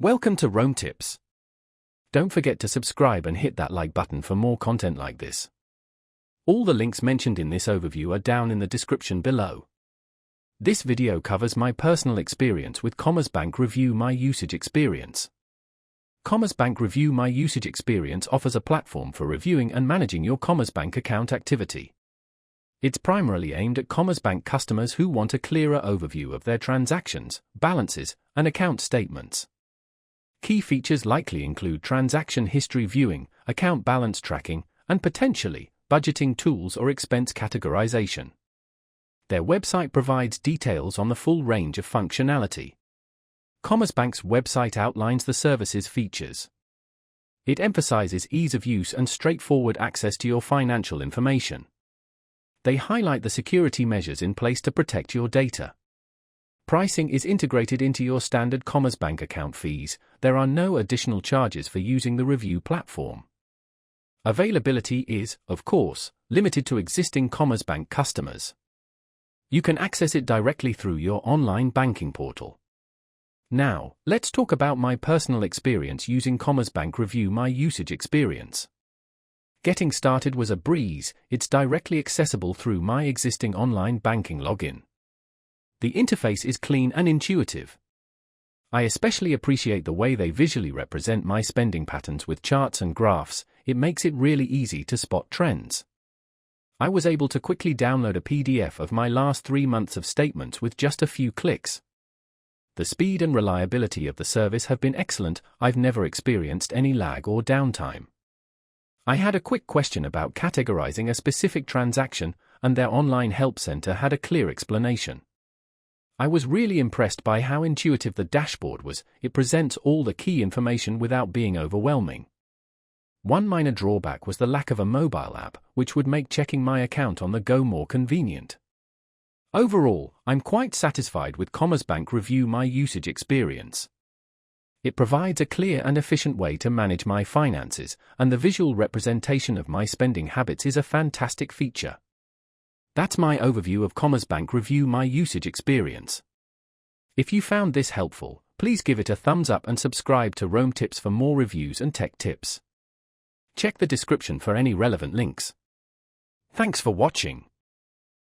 Welcome to Rome Tips. Don't forget to subscribe and hit that like button for more content like this. All the links mentioned in this overview are down in the description below. This video covers my personal experience with Commerzbank Review My Usage Experience. Commerzbank Review My Usage Experience offers a platform for reviewing and managing your Commerzbank account activity. It's primarily aimed at Commerzbank customers who want a clearer overview of their transactions, balances, and account statements. Key features likely include transaction history viewing, account balance tracking, and potentially, budgeting tools or expense categorization. Their website provides details on the full range of functionality. Commerzbank's website outlines the service's features. It emphasizes ease of use and straightforward access to your financial information. They highlight the security measures in place to protect your data. Pricing is integrated into your standard Commerzbank account fees. There are no additional charges for using the review platform. Availability is, of course, limited to existing Commerzbank customers. You can access it directly through your online banking portal. Now, let's talk about my personal experience using Commerzbank Review My Usage Experience. Getting started was a breeze. It's directly accessible through my existing online banking login. The interface is clean and intuitive. I especially appreciate the way they visually represent my spending patterns with charts and graphs. It makes it really easy to spot trends. I was able to quickly download a PDF of my last 3 months of statements with just a few clicks. The speed and reliability of the service have been excellent. I've never experienced any lag or downtime. I had a quick question about categorizing a specific transaction, and their online help center had a clear explanation. I was really impressed by how intuitive the dashboard was. It presents all the key information without being overwhelming. One minor drawback was the lack of a mobile app, which would make checking my account on the go more convenient. Overall, I'm quite satisfied with Commerzbank Review My Usage Experience. It provides a clear and efficient way to manage my finances, and the visual representation of my spending habits is a fantastic feature. That's my overview of Commerzbank Review My Usage Experience. If you found this helpful, please give it a thumbs up and subscribe to Rome Tips for more reviews and tech tips. Check the description for any relevant links. Thanks for watching.